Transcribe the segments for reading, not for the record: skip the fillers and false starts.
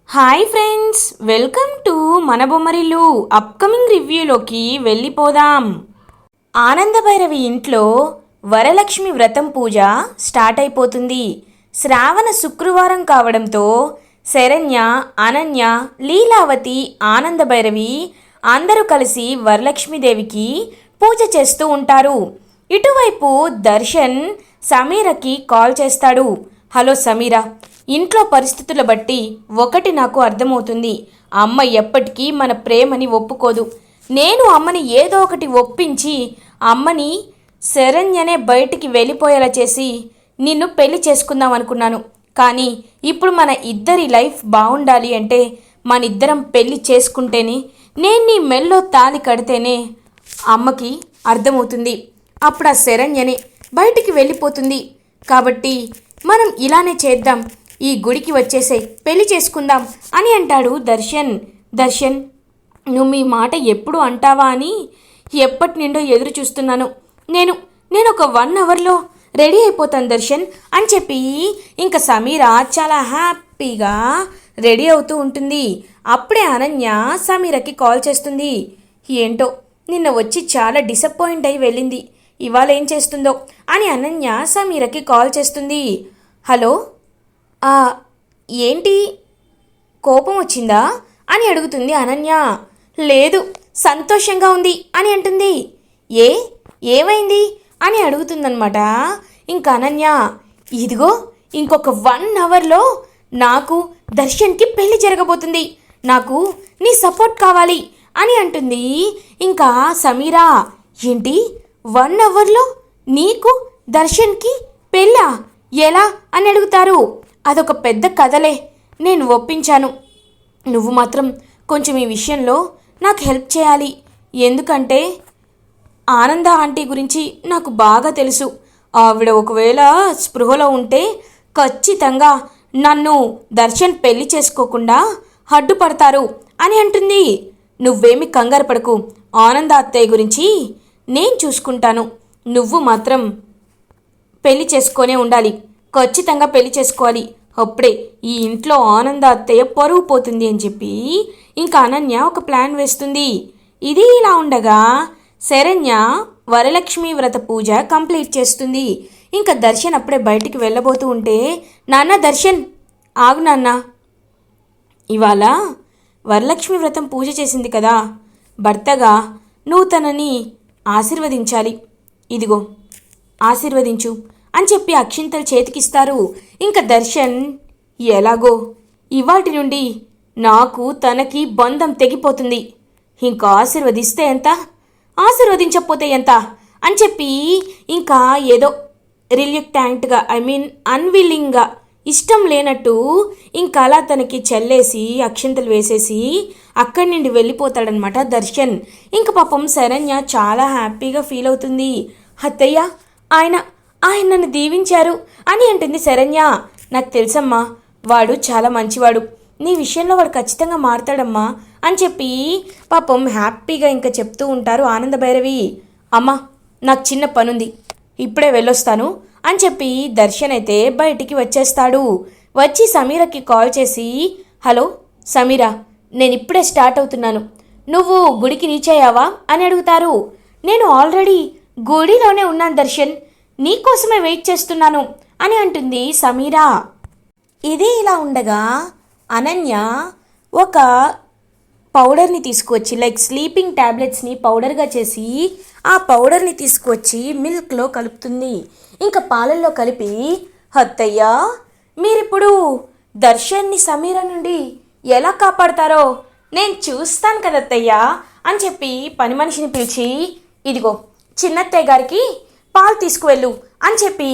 Hi friends, welcome to మన Bommarillu. Upcoming రివ్యూలోకి వెళ్ళిపోదాం. ఆనందభైరవి ఇంట్లో వరలక్ష్మి వ్రతం పూజ స్టార్ట్ అయిపోతుంది. శ్రావణ శుక్రవారం కావడంతో శరణ్య, అనన్య, లీలావతి, ఆనందభైరవి అందరూ కలిసి వరలక్ష్మీదేవికి పూజ చేస్తూ ఉంటారు. ఇటువైపు దర్శన్ సమీరకి కాల్ చేస్తాడు. హలో సమీరా, ఇంట్లో పరిస్థితుల బట్టి ఒకటి నాకు అర్థమవుతుంది. అమ్మ ఎప్పటికీ మన ప్రేమని ఒప్పుకోదు. నేను అమ్మని ఏదో ఒకటి ఒప్పించి అమ్మని శరణ్యనే బయటికి వెళ్ళిపోయేలా చేసి నిన్ను పెళ్లి చేసుకుందాం అనుకున్నాను. కానీ ఇప్పుడు మన ఇద్దరి లైఫ్ బాగుండాలి అంటే మన ఇద్దరం పెళ్లి చేసుకుంటేనే, నేను నీ మెల్లో తాళి కడితేనే అమ్మకి అర్థమవుతుంది. అప్పుడు ఆ శరణ్యనే బయటికి వెళ్ళిపోతుంది. కాబట్టి మనం ఇలానే చేద్దాం, ఈ గుడికి వచ్చేసే పెళ్లి చేసుకుందాం అని అంటాడు దర్శన్. దర్శన్, నువ్వు మీ మాట ఎప్పుడు అంటావా అని ఎప్పటి నుండో ఎదురు చూస్తున్నాను. నేను ఒక 1 అవర్లో రెడీ అయిపోతాను దర్శన్ అని చెప్పి ఇంకా సమీర చాలా హ్యాపీగా రెడీ అవుతూ ఉంటుంది. అప్పుడే అనన్య సమీరకి కాల్ చేస్తుంది. ఏంటో నిన్న వచ్చి చాలా డిసప్పాయింట్ అయి వెళ్ళింది, ఇవాళ ఏం చేస్తుందో అని అనన్య సమీరకి కాల్ చేస్తుంది. హలో, ఏంటి కోపం వచ్చిందా అని అడుగుతుంది అనన్య. లేదు, సంతోషంగా ఉంది అని అంటుంది. ఏమైంది అని అడుగుతుందనమాట. ఇంకా అనన్య, ఇదిగో ఇంకొక 1 అవర్లో నాకు దర్శన్కి పెళ్లి జరగబోతుంది, నాకు నీ సపోర్ట్ కావాలి అని అంటుంది. ఇంకా సమీరా, ఏంటి 1 అవర్లో నీకు దర్శన్కి పెళ్ళా, ఎలా అని అడుగుతారు. అదొక పెద్ద కథలే, నేను ఒప్పించాను. నువ్వు మాత్రం కొంచెం ఈ విషయంలో నాకు హెల్ప్ చేయాలి. ఎందుకంటే ఆనంద ఆంటీ గురించి నాకు బాగా తెలుసు. ఆవిడ ఒకవేళ స్పృహలో ఉంటే ఖచ్చితంగా నన్ను దర్శన్ పెళ్లి చేసుకోకుండా అడ్డుపడతారు అని అంటుంది. నువ్వేమి కంగారు పడకు, ఆనంద అత్తయ్య గురించి నేను చూసుకుంటాను. నువ్వు మాత్రం పెళ్లి చేసుకొనే ఉండాలి, ఖచ్చితంగా పెళ్లి చేసుకోవాలి. అప్పుడే ఈ ఇంట్లో ఆనంద అత్తయ్య పరువు పోతుంది అని చెప్పి ఇంకా అనన్య ఒక ప్లాన్ వేస్తుంది. ఇది ఇలా ఉండగా శరణ్య వరలక్ష్మి వ్రత పూజ కంప్లీట్ చేస్తుంది. ఇంకా దర్శన్ అప్పుడే బయటికి వెళ్ళబోతూ ఉంటే, నాన్న దర్శన్ ఆగు నాన్న, ఇవాళ వరలక్ష్మి వ్రతం పూజ చేసింది కదా, భర్తగా నువ్వు తనని ఆశీర్వదించాలి. ఇదిగో ఆశీర్వదించు అని చెప్పి అక్షింతలు చేతికిస్తారు. ఇంకా దర్శన్, ఎలాగో ఇవాటి నుండి నాకు తనకి బంధం తెగిపోతుంది, ఇంకా ఆశీర్వదిస్తే ఎంత, ఆశీర్వదించకపోతే ఎంత అని చెప్పి ఇంకా ఏదో రిల్యూక్టాంట్గా అన్విల్లింగ్గా ఇష్టం లేనట్టు ఇంకా అలా తనకి చల్లేసి అక్షింతలు వేసేసి అక్కడి నుండి వెళ్ళిపోతాడనమాట దర్శన్. ఇంకా పాపం శరణ్య చాలా హ్యాపీగా ఫీల్ అవుతుంది. అత్తయ్య, ఆయన నన్ను దీవించారు అని అంటుంది శరణ్య. నాకు తెలుసమ్మా, వాడు చాలా మంచివాడు, నీ విషయంలో వాడు ఖచ్చితంగా మారుతాడమ్మా అని చెప్పి పాపం హ్యాపీగా ఇంకా చెప్తూ ఉంటారు ఆనందభైరవి. అమ్మ, నాకు చిన్న పనుంది, ఇప్పుడే వెళ్ళొస్తాను అని చెప్పి దర్శన్ అయితే బయటికి వచ్చేస్తాడు. వచ్చి సమీరకి కాల్ చేసి, హలో సమీరా, నేను ఇప్పుడే స్టార్ట్ అవుతున్నాను, నువ్వు గుడికి రీచ్ అయ్యావా అని అడుగుతారు. నేను ఆల్రెడీ గుడిలోనే ఉన్నాను దర్శన్, నీకోసమే వెయిట్ చేస్తున్నాను అని అంటుంది సమీరా. ఇది ఇలా ఉండగా అనన్య ఒక పౌడర్ని తీసుకువచ్చి, లైక్ స్లీపింగ్ ట్యాబ్లెట్స్ని పౌడర్గా చేసి ఆ పౌడర్ని తీసుకువచ్చి మిల్క్లో కలుపుతుంది. ఇంకా పాలల్లో కలిపి, అత్తయ్య మీరిప్పుడు దర్శన్ని సమీర నుండి ఎలా కాపాడతారో నేను చూస్తాను కదా అత్తయ్య అని చెప్పి పని మనిషిని పిలిచి, ఇదిగో చిన్నత్తయ్య గారికి పాలు తీసుకువెళ్ళు అని చెప్పి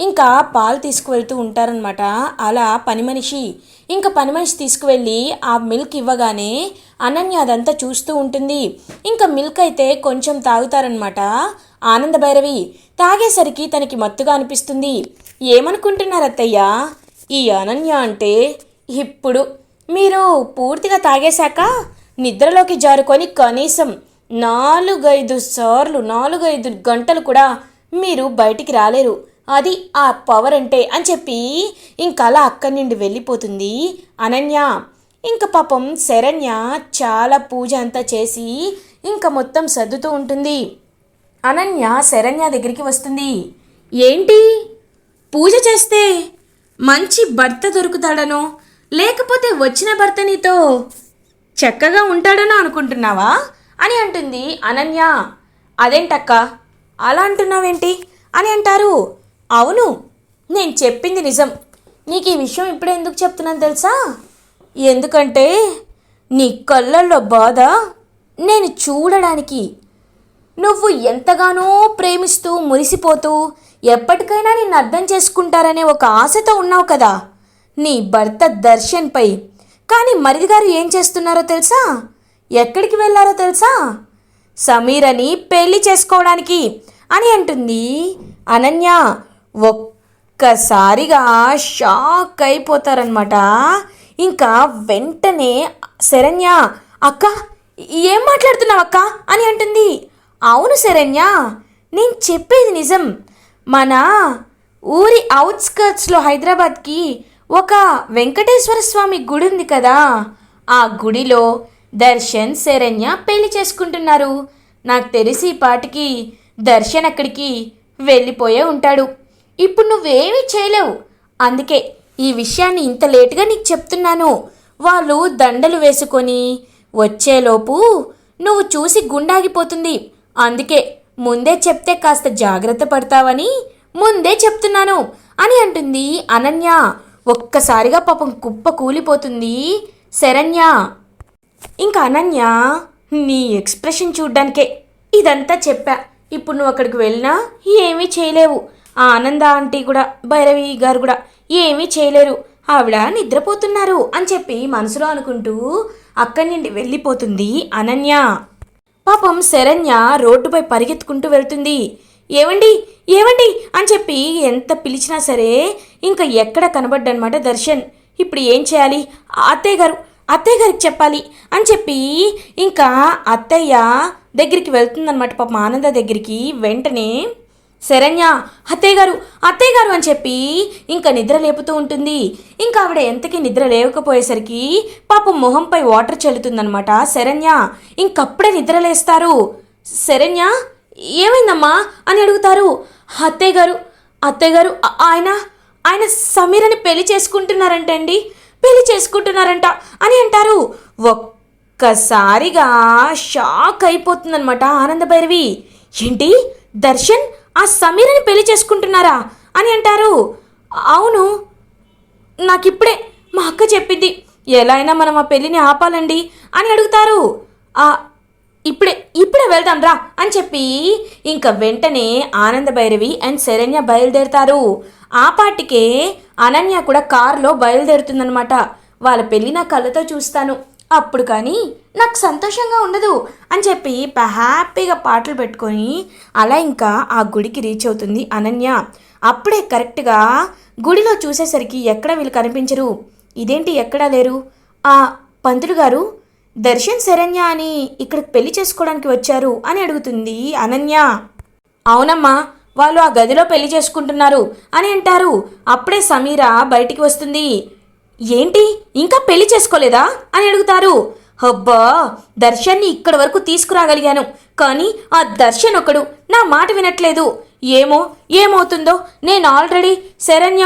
ఇంకా పాలు తీసుకువెళ్తూ ఉంటారనమాట. అలా పని మనిషి తీసుకువెళ్ళి ఆ మిల్క్ ఇవ్వగానే అనన్య అదంతా చూస్తూ ఉంటుంది. ఇంకా మిల్క్ అయితే కొంచెం తాగుతారనమాట ఆనందభైరవి. తాగేసరికి తనకి మత్తుగా అనిపిస్తుంది. ఏమనుకుంటున్నారు అత్తయ్య, ఈ అనన్య అంటే ఇప్పుడు మీరు పూర్తిగా తాగేశాక నిద్రలోకి జారుకొని కనీసం 4-5 గంటలు కూడా మీరు బయటికి రాలేరు, అది ఆ పవర్ అంటే అని చెప్పి ఇంకలా అక్కడి నుండి వెళ్ళిపోతుంది అనన్య. ఇంకా పాపం శరణ్య చాలా పూజ అంతా చేసి ఇంకా మొత్తం సర్దుతూ ఉంటుంది. అనన్య శరణ్య దగ్గరికి వస్తుంది. ఏంటి పూజ చేస్తే మంచి భర్త దొరుకుతాడనో లేకపోతే వచ్చిన భర్త నీతో చక్కగా ఉంటాడనో అనుకుంటున్నావా అని అంటుంది అనన్య. అదేంటక్క అలా అంటున్నావేంటి అని అంటారు. అవును, నేను చెప్పింది నిజం. నీకు ఈ విషయం ఇప్పుడే ఎందుకు చెప్తున్నాను తెలుసా? ఎందుకంటే నీ కళ్ళల్లో బాధ నేను చూడడానికి. నువ్వు ఎంతగానో ప్రేమిస్తూ మురిసిపోతూ ఎప్పటికైనా నిన్ను అర్థం చేసుకుంటారనే ఒక ఆశతో ఉన్నావు కదా నీ భర్త దర్శన్పై. కానీ మరిది గారు ఏం చేస్తున్నారో తెలుసా? ఎక్కడికి వెళ్ళారో తెలుసా? సమీరని పెళ్లి చేసుకోవడానికి అని అంటుంది అనన్య. ఒక్కసారిగా షాక్ అయిపోతారనమాట. ఇంకా వెంటనే శరణ్య, అక్క ఏం మాట్లాడుతున్నావు అక్క అని అంటుంది. అవును శరణ్య, నేను చెప్పేది నిజం. మన ఊరి అవుట్స్కర్ట్స్లో హైదరాబాద్కి ఒక వెంకటేశ్వర స్వామి గుడి ఉంది కదా, ఆ గుడిలో దర్శన్ శరణ్య పెళ్లి చేసుకుంటున్నారు. నాకు తెలిసి ఈ పాటికి దర్శన్ అక్కడికి వెళ్ళిపోయే ఉంటాడు. ఇప్పుడు నువ్వేమీ చేయలేవు. అందుకే ఈ విషయాన్ని ఇంత లేటుగా నీకు చెప్తున్నాను. వాళ్ళు దండలు వేసుకొని వచ్చేలోపు నువ్వు చూసి గుండాగిపోతుంది. అందుకే ముందే చెప్తే కాస్త జాగ్రత్త పడతావని ముందే చెప్తున్నాను అని అంటుంది అనన్య. ఒక్కసారిగా పాపం కుప్ప కూలిపోతుంది శరణ్య. ఇంకా అనన్య, నీ ఎక్స్ప్రెషన్ చూడ్డానికే ఇదంతా చెప్పా. ఇప్పుడు నువ్వు అక్కడికి వెళ్ళినా ఏమీ చేయలేవు. ఆ ఆనంద ఆంటీ కూడా భైరవి గారు కూడా ఏమీ చేయలేరు. ఆవిడ నిద్రపోతున్నారు అని చెప్పి మనసులో అనుకుంటూ అక్కడి నుండి వెళ్ళిపోతుంది అనన్య. పాపం శరణ్య రోడ్డుపై పరిగెత్తుకుంటూ వెళ్తుంది. ఏవండి ఏవండి అని చెప్పి ఎంత పిలిచినా సరే ఇంకా ఎక్కడ కనబడ్డనమాట దర్శన్. ఇప్పుడు ఏం చేయాలి? అత్తయ్య గారికి చెప్పాలి అని చెప్పి ఇంకా అత్తయ్య దగ్గరికి వెళ్తుందనమాట పాపం ఆనంద దగ్గరికి. వెంటనే శరణ్య, అత్తయ్య గారు అని చెప్పి ఇంకా నిద్ర లేపుతూ ఉంటుంది. ఇంకా ఆవిడ ఎంతకీ నిద్ర లేవకపోయేసరికి పాపం మొహంపై వాటర్ చల్లుతుందనమాట శరణ్య. ఇంకప్పుడే నిద్రలేస్తారు. శరణ్య, ఏమైందమ్మా అని అడుగుతారు. అత్తయ్య గారు ఆయన సమీరని పెళ్లి చేసుకుంటున్నారంట అని అంటారు. ఒక్కసారిగా షాక్ అయిపోతుందనమాట ఆనంద భైరవి. ఏంటి, దర్శన్ ఆ సమీరని పెళ్లి చేసుకుంటున్నారా అని అంటారు. అవును, నాకిప్పుడే మా అక్క చెప్పింది. ఎలా అయినా మనం ఆ పెళ్ళిని ఆపాలండి అని అడుగుతారు. ఇప్పుడే వెళ్దాం రా అని చెప్పి ఇంకా వెంటనే ఆనంద భైరవి అండ్ శరణ్య బయలుదేరుతారు. ఆ పాటికే అనన్య కూడా కారులో బయలుదేరుతుందనమాట. వాళ్ళ పెళ్ళి నా కళ్ళతో చూస్తాను, అప్పుడు కానీ నాకు సంతోషంగా ఉండదు అని చెప్పి హ్యాపీగా పాటలు పెట్టుకొని అలా ఇంకా ఆ గుడికి రీచ్ అవుతుంది అనన్య. అప్పుడే కరెక్ట్గా గుడిలో చూసేసరికి ఎక్కడ వీళ్ళు కనిపించరు. ఇదేంటి ఎక్కడా లేరు? ఆ పంతులు గారు దర్శన్ శరణ్య అని ఇక్కడికి పెళ్లి చేసుకోవడానికి వచ్చారు అని అడుగుతుంది అనన్య. అవునమ్మా, వాళ్ళు ఆ గదిలో పెళ్లి చేసుకుంటున్నారు అని అంటారు. అప్పుడే సమీర బయటికి వస్తుంది. ఏంటి, ఇంకా పెళ్లి చేసుకోలేదా అని అడుగుతారు. అబ్బా, దర్శన్ని ఇక్కడి వరకు తీసుకురాగలిగాను, కానీ ఆ దర్శన్ ఒకడు నా మాట వినట్లేదు. ఏమవుతుందో. నేను ఆల్రెడీ శరణ్య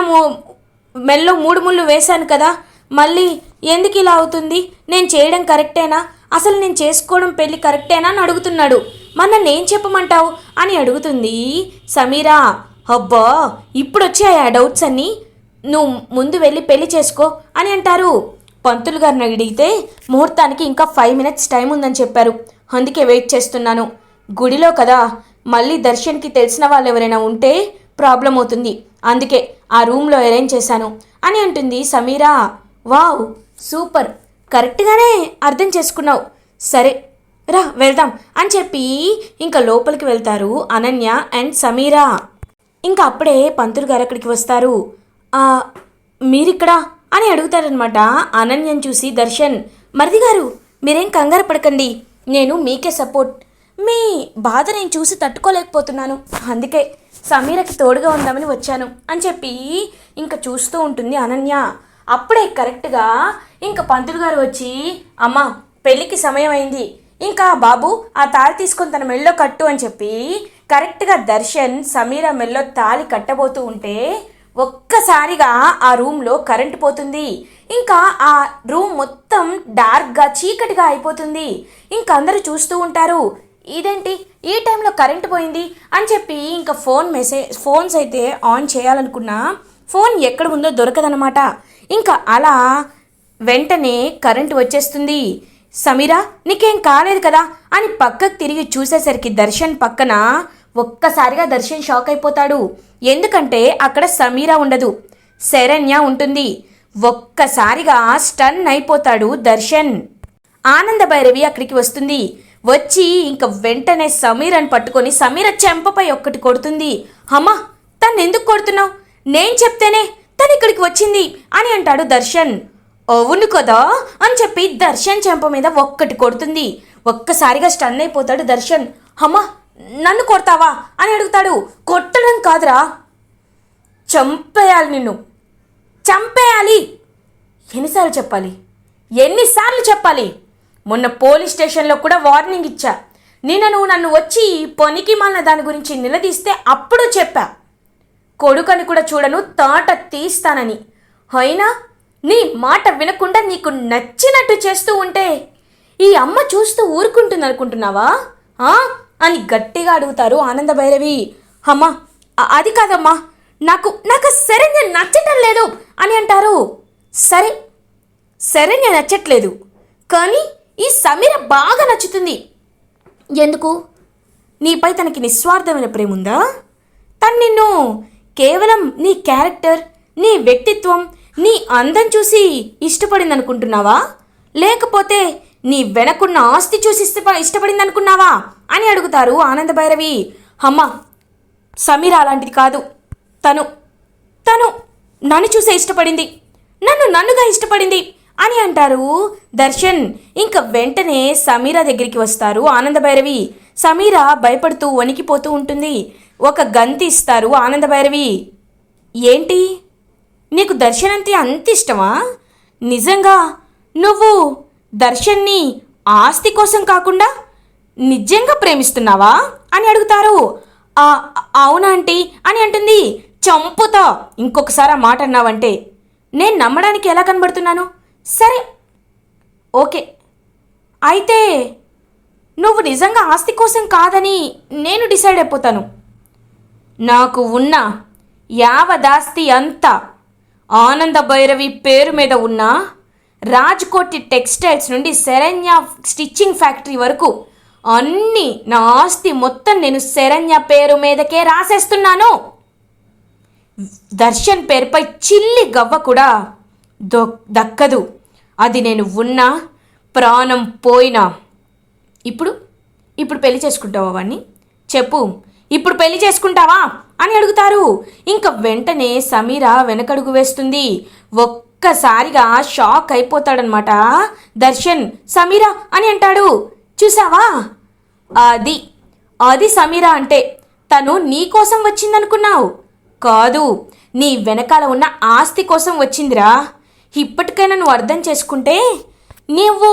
మెల్లో 3 ముళ్ళు వేశాను కదా, మళ్ళీ ఎందుకు ఇలా అవుతుంది? నేను చేయడం కరెక్టేనా? అసలు నేను చేసుకోవడం పెళ్ళి కరెక్టేనా అని అడుగుతున్నాడు. మరి నన్ను ఏం చెప్పమంటావు అని అడుగుతుంది సమీరా. అబ్బా, ఇప్పుడు వచ్చాయి ఆ డౌట్స్ అన్నీ. నువ్వు ముందు వెళ్ళి పెళ్లి చేసుకో అని అంటారు. పంతులు గారిని అడిగితే ముహూర్తానికి ఇంకా 5 మినిట్స్ టైం ఉందని చెప్పారు. అందుకే వెయిట్ చేస్తున్నాను. గుడిలో కదా, మళ్ళీ దర్శన్కి తెలిసిన వాళ్ళు ఎవరైనా ఉంటే ప్రాబ్లం అవుతుంది. అందుకే ఆ రూమ్లో అరేంజ్ చేశాను అని అంటుంది సమీరా. వావ్, సూపర్, కరెక్ట్గానే అర్థం చేసుకున్నావు. సరే రా వెళ్దాం అని చెప్పి ఇంకా లోపలికి వెళ్తారు అనన్య అండ్ సమీరా. ఇంకా అప్పుడే పంతులు గారు అక్కడికి వస్తారు. మీరిక్కడా అని అడుగుతారనమాట అనన్యని చూసి దర్శన్. మరిది గారు, మీరేం కంగారు పడకండి, నేను మీకే సపోర్ట్. మీ బాధ నేను చూసి తట్టుకోలేకపోతున్నాను, అందుకే సమీరకి తోడుగా ఉందామని వచ్చాను అని చెప్పి ఇంకా చూస్తూ ఉంటుంది అనన్య. అప్పుడే కరెక్ట్గా ఇంకా పంతులు గారు వచ్చి, అమ్మ పెళ్ళికి సమయం అయింది, ఇంకా బాబు ఆ తాళి తీసుకొని తన మెళ్ళో కట్టు అని చెప్పి కరెక్ట్గా దర్శన్ సమీర మెళ్ళో తాళి కట్టబోతూ ఉంటే ఒక్కసారిగా ఆ రూమ్లో కరెంట్ పోతుంది. ఇంకా ఆ రూమ్ మొత్తం డార్క్గా చీకటిగా అయిపోతుంది. ఇంకా అందరూ చూస్తూ ఉంటారు, ఇదేంటి ఈ టైంలో కరెంట్ పోయింది అని చెప్పి ఇంకా ఫోన్స్ అయితే ఆన్ చేయాలనుకున్నా ఫోన్ ఎక్కడ ఉందో దొరకదనమాట. ఇంకా అలా వెంటనే కరెంట్ వచ్చేస్తుంది. సమీరా నీకేం కాలేదు కదా అని పక్కకు తిరిగి చూసేసరికి దర్శన్ పక్కన ఒక్కసారిగా దర్శన్ షాక్ అయిపోతాడు. ఎందుకంటే అక్కడ సమీరా ఉండదు, శరణ్య ఉంటుంది. ఒక్కసారిగా స్టన్ అయిపోతాడు దర్శన్. ఆనంద భైరవి అక్కడికి వస్తుంది. వచ్చి ఇంక వెంటనే సమీరని పట్టుకొని సమీర చెంపపై ఒక్కటి కొడుతుంది. అమ్మా తను ఎందుకు కొడుతున్నావు? నేను చెప్తేనే తను ఇక్కడికి వచ్చింది అని అంటాడు దర్శన్. అవును కదా అని చెప్పి దర్శన్ చెంప మీద ఒక్కటి కొడుతుంది. ఒక్కసారిగా స్టన్ అయిపోతాడు దర్శన్. అమ్మా నన్ను కొడతావా అని అడుగుతాడు. కొట్టడం కాదురా, చంపేయాలి, నిన్ను చంపేయాలి. ఎన్నిసార్లు చెప్పాలి? మొన్న పోలీస్ స్టేషన్లో కూడా వార్నింగ్ ఇచ్చా. నువ్వు నన్ను వచ్చి పొనికి మాలిన దాని గురించి నిలదీస్తే అప్పుడు చెప్పా, కొడుకని కూడా చూడను, తాట తీస్తానని. అయినా నీ మాట వినకుండా నీకు నచ్చినట్టు చేస్తూ ఉంటే ఈ అమ్మ చూస్తూ ఊరుకుంటుంది అనుకుంటున్నావా అని గట్టిగా అడుగుతారు ఆనంద భైరవి. అమ్మా అది కాదమ్మా, నాకు శరణ్య నచ్చటం లేదు అని అంటారు. సరే శరణ్య నచ్చట్లేదు, కానీ ఈ సమీర బాగా నచ్చుతుంది. ఎందుకు? నీపై తనకి నిస్వార్థమైన ప్రేమ ఉందా? తను నిన్ను కేవలం నీ క్యారెక్టర్, నీ వ్యక్తిత్వం, నీ అందం చూసి ఇష్టపడింది అనుకుంటున్నావా? లేకపోతే నీ వెనకున్న ఆస్తి చూసి ఇష్టపడింది అనుకున్నావా అని అడుగుతారు ఆనంద భైరవి. అమ్మ సమీర అలాంటిది కాదు. తను నన్ను చూసే ఇష్టపడింది, నన్నుగా ఇష్టపడింది అని అంటారు దర్శన్. ఇంకా వెంటనే సమీర దగ్గరికి వస్తారు ఆనంద భైరవి. సమీర భయపడుతూ వణికిపోతూ ఉంటుంది. ఒక గంతి ఇస్తారు ఆనంద భైరవి. ఏంటి నీకు దర్శన్ అంటే అంత ఇష్టమా? నిజంగా నువ్వు దర్శన్ని ఆస్తి కోసం కాకుండా నిజంగా ప్రేమిస్తున్నావా అని అడుగుతారు. అవునాంటీ అని అంటుంది. చంపుతా ఇంకొకసారి ఆ మాట అన్నావంటే. నేను నమ్మడానికి ఎలా కనబడుతున్నాను? సరే ఓకే, అయితే నువ్వు నిజంగా ఆస్తి కోసం కాదని నేను డిసైడ్ అయిపోతాను. నాకు ఉన్న యావదాస్తి అంతా ఆనంద భైరవి పేరు మీద ఉన్న రాజ్కోటి టెక్స్టైల్స్ నుండి శరణ్య స్టిచ్చింగ్ ఫ్యాక్టరీ వరకు అన్నీ నా ఆస్తి మొత్తం నేను శరణ్య పేరు మీదకే రాసేస్తున్నాను. దర్శన్ పేరుపై చిల్లి గవ్వ కూడా దక్కదు. అది నేను ఉన్నా, ప్రాణం పోయినా. ఇప్పుడు పెళ్లి చేసుకుంటావా వాడిని? చెప్పు, ఇప్పుడు పెళ్లి చేసుకుంటావా అని అడుగుతారు. ఇంకా వెంటనే సమీర వెనకడుగు వేస్తుంది. ఒక్కసారిగా షాక్ అయిపోతాడనమాట దర్శన్. సమీర అని అంటాడు. చూసావా, అది సమీర అంటే తను నీ కోసం వచ్చిందనుకున్నావు. కాదు, నీ వెనకాల ఉన్న ఆస్తి కోసం వచ్చిందిరా. ఇప్పటికైనా నువ్వు అర్థం చేసుకుంటే నువ్వు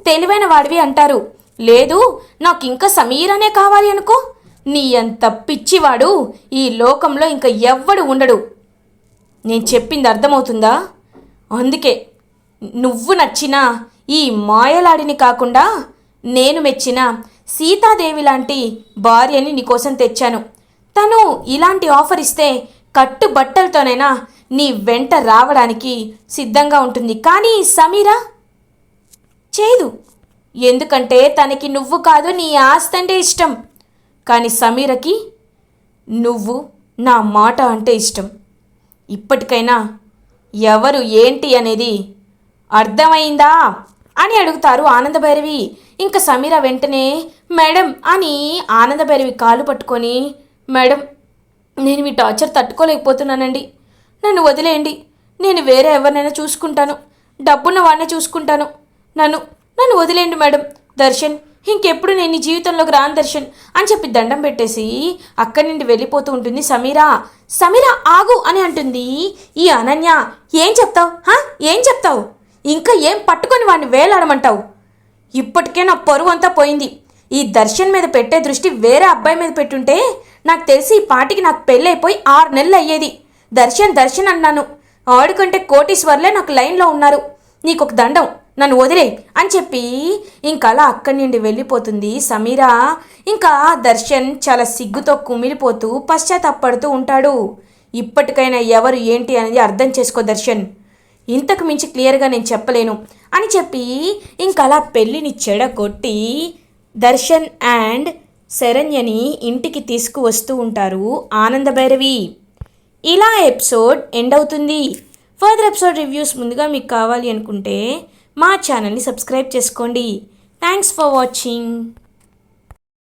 తెలివైన వాడివి అంటారు. లేదు నాకు ఇంకా సమీరనే కావాలి అనుకో, నీ అంత పిచ్చివాడు ఈ లోకంలో ఇంకా ఎవ్వడు ఉండడు. నేను చెప్పింది అర్థమవుతుందా? అందుకే నువ్వు నచ్చిన ఈ మాయలాడిని కాకుండా నేను మెచ్చిన సీతాదేవి లాంటి భార్యని నీకోసం తెచ్చాను. తను ఇలాంటి ఆఫర్ ఇస్తే కట్టుబట్టలతోనైనా నీ వెంట రావడానికి సిద్ధంగా ఉంటుంది. కానీ సమీరా చేయదు. ఎందుకంటే తనకి నువ్వు కాదు, నీ ఆస్తి అంటే ఇష్టం. కానీ సమీరకి నువ్వు, నా మాట అంటే ఇష్టం. ఇప్పటికైనా ఎవరు ఏంటి అనేది అర్థమైందా అని అడుగుతారు ఆనంద భైరవి. ఇంకా సమీర వెంటనే మేడం అని ఆనంద భైరవి కాలు పట్టుకొని, మేడం నేను మీ టార్చర్ తట్టుకోలేకపోతున్నానండి, నన్ను వదిలేయండి, నేను వేరే ఎవరినైనా చూసుకుంటాను, డబ్బున్న వాడినే చూసుకుంటాను, నన్ను వదిలేయండి మేడం. దర్శన్ ఇంకెప్పుడు నేను నీ జీవితంలోకి రాను దర్శన్ అని చెప్పి దండం పెట్టేసి అక్కడి నుండి వెళ్ళిపోతూ ఉంటుంది సమీరా. సమీరా ఆగు అని అంటుంది ఈ అనన్య. ఏం చెప్తావు? ఏం చెప్తావు? ఇంకా ఏం పట్టుకొని వాడిని వేలాడమంటావు? ఇప్పటికే నా పరువు అంతా పోయింది. ఈ దర్శన్ మీద పెట్టే దృష్టి వేరే అబ్బాయి మీద పెట్టుంటే నాకు తెలిసి ఈ పాటికి నాకు పెళ్ళైపోయి 6 నెలలు అయ్యేది. దర్శన్ దర్శన్ అన్నాను. ఆడుకంటే కోటీశ్వర్లే నాకు లైన్లో ఉన్నారు. నీకొక దండం, నన్ను వదిలే అని చెప్పి ఇంకలా అక్కడి నుండి వెళ్ళిపోతుంది సమీరా. ఇంకా దర్శన్ చాలా సిగ్గుతో కుమిలిపోతూ పశ్చాత్తాపడుతూ ఉంటాడు. ఇప్పటికైనా ఎవరు ఏంటి అనేది అర్థం చేసుకో దర్శన్, ఇంతకు మించి క్లియర్గా నేను చెప్పలేను అని చెప్పి ఇంకలా పెళ్ళిని చెడగొట్టి దర్శన్ అండ్ శరణ్యని ఇంటికి తీసుకువస్తూ ఉంటారు ఆనందభైరవి. ఇలా ఎపిసోడ్ ఎండ్ అవుతుంది. ఫర్దర్ ఎపిసోడ్ రివ్యూస్ ముందుగా మీకు కావాలి అనుకుంటే మా ఛానల్ని సబ్స్క్రైబ్ చేసుకోండి. Thanks for watching.